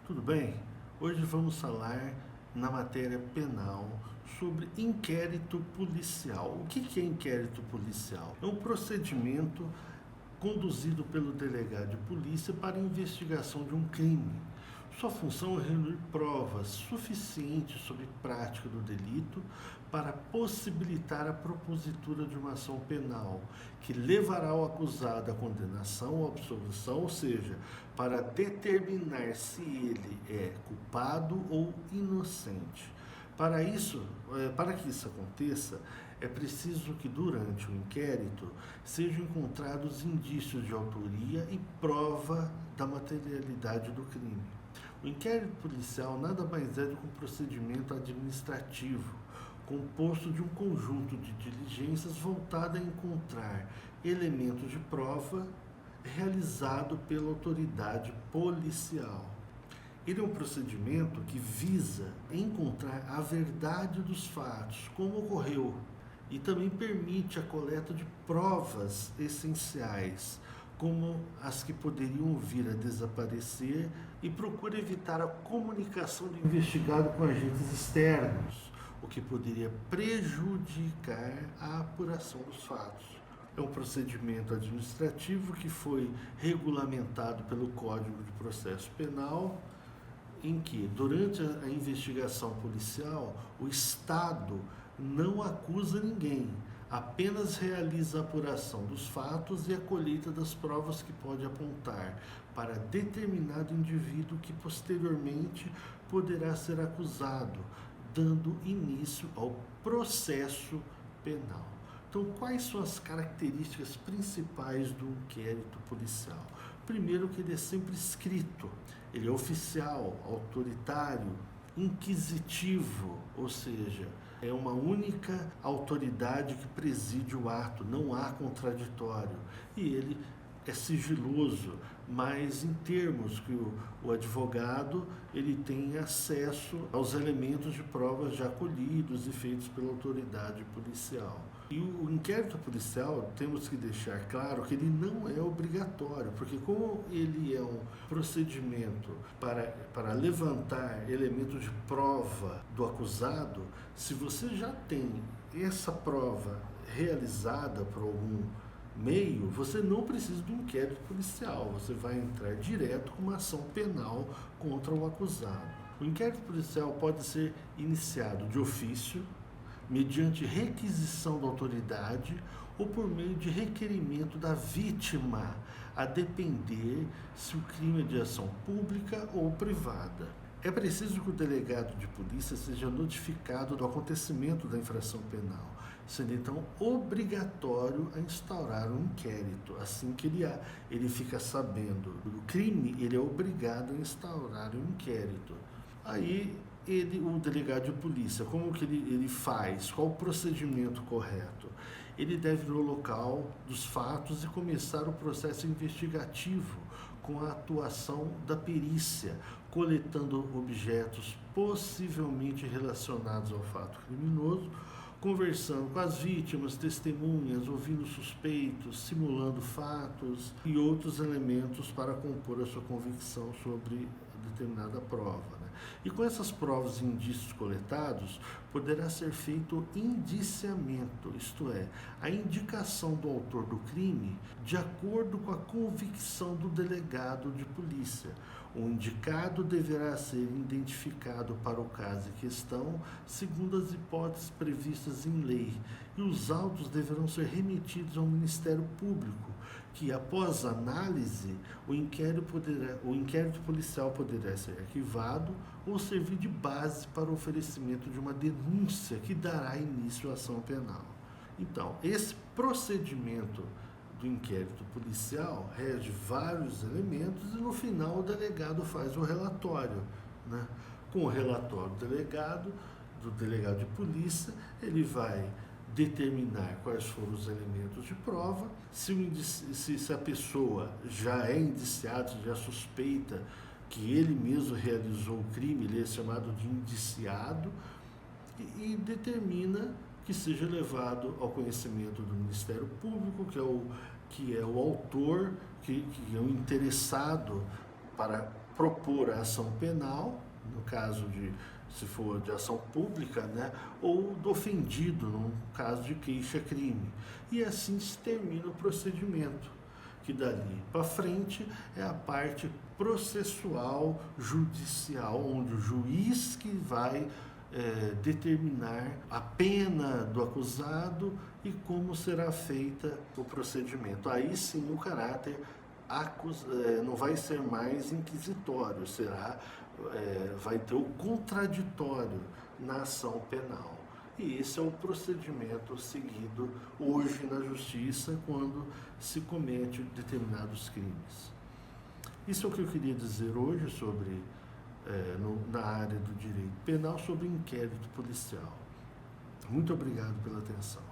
Tudo bem? Hoje vamos falar na matéria penal sobre inquérito policial. O que é inquérito policial? É um procedimento conduzido pelo delegado de polícia para a investigação de um crime. Sua função é reunir provas suficientes sobre prática do delito para possibilitar a propositura de uma ação penal que levará o acusado à condenação ou absolvição, ou seja, para determinar se ele é culpado ou inocente. Para que isso aconteça, é preciso que durante o inquérito sejam encontrados indícios de autoria e prova da materialidade do crime. O inquérito policial nada mais é do que um procedimento administrativo, composto de um conjunto de diligências voltado a encontrar elementos de prova realizado pela autoridade policial. Ele é um procedimento que visa encontrar a verdade dos fatos, como ocorreu, e também permite a coleta de provas essenciais, como as que poderiam vir a desaparecer, e procura evitar a comunicação do investigado com agentes externos, o que poderia prejudicar a apuração dos fatos. É um procedimento administrativo que foi regulamentado pelo Código de Processo Penal, em que, durante a investigação policial, o Estado não acusa ninguém, apenas realiza a apuração dos fatos e a colheita das provas que pode apontar para determinado indivíduo que posteriormente poderá ser acusado, dando início ao processo penal. Então, quais são as características principais do inquérito policial? Primeiro, que ele é sempre escrito, ele é oficial, autoritário, inquisitivo, ou seja, é uma única autoridade que preside o ato, não há contraditório, e ele é sigiloso, mas em termos que o advogado ele tem acesso aos elementos de provas já colhidos e feitos pela autoridade policial. E o inquérito policial, temos que deixar claro que ele não é obrigatório, porque como ele é um procedimento para levantar elementos de prova do acusado, se você já tem essa prova realizada por algum meio, você não precisa do inquérito policial, você vai entrar direto com uma ação penal contra o acusado. O inquérito policial pode ser iniciado de ofício, mediante requisição da autoridade ou por meio de requerimento da vítima, a depender se o crime é de ação pública ou privada. É preciso que o delegado de polícia seja notificado do acontecimento da infração penal, sendo então obrigatório a instaurar um inquérito. Assim que ele fica sabendo do crime, ele é obrigado a instaurar um inquérito. Aí o delegado de polícia, como que ele faz? Qual o procedimento correto? Ele deve ir no local dos fatos e começar o processo investigativo com a atuação da perícia, coletando objetos possivelmente relacionados ao fato criminoso, conversando com as vítimas, testemunhas, ouvindo suspeitos, simulando fatos e outros elementos para compor a sua convicção sobre determinada prova. E com essas provas e indícios coletados, poderá ser feito indiciamento, isto é, a indicação do autor do crime de acordo com a convicção do delegado de polícia. O indicado deverá ser identificado para o caso em questão, segundo as hipóteses previstas em lei, e os autos deverão ser remetidos ao Ministério Público, que, após análise, o inquérito policial poderá ser arquivado ou servir de base para o oferecimento de uma denúncia que dará início à ação penal. Então, esse procedimento do inquérito policial rege vários elementos e no final o delegado faz o relatório, né? Com o relatório do delegado de polícia, ele vai determinar quais foram os elementos de prova, se a pessoa já é indiciada, já suspeita que ele mesmo realizou o crime, ele é chamado de indiciado, e determina que seja levado ao conhecimento do Ministério Público, que é o autor, que é o interessado propor a ação penal, no caso de, se for de ação pública, né, ou do ofendido, no caso de queixa-crime. E assim se termina o procedimento, que dali para frente é a parte processual judicial, onde o juiz que vai determinar a pena do acusado e como será feita o procedimento. Aí sim o caráter não vai ser mais inquisitório, vai ter o contraditório na ação penal. E esse é o procedimento seguido hoje na justiça quando se comete determinados crimes. Isso é o que eu queria dizer hoje sobre, na área do direito penal, sobre inquérito policial. Muito obrigado pela atenção.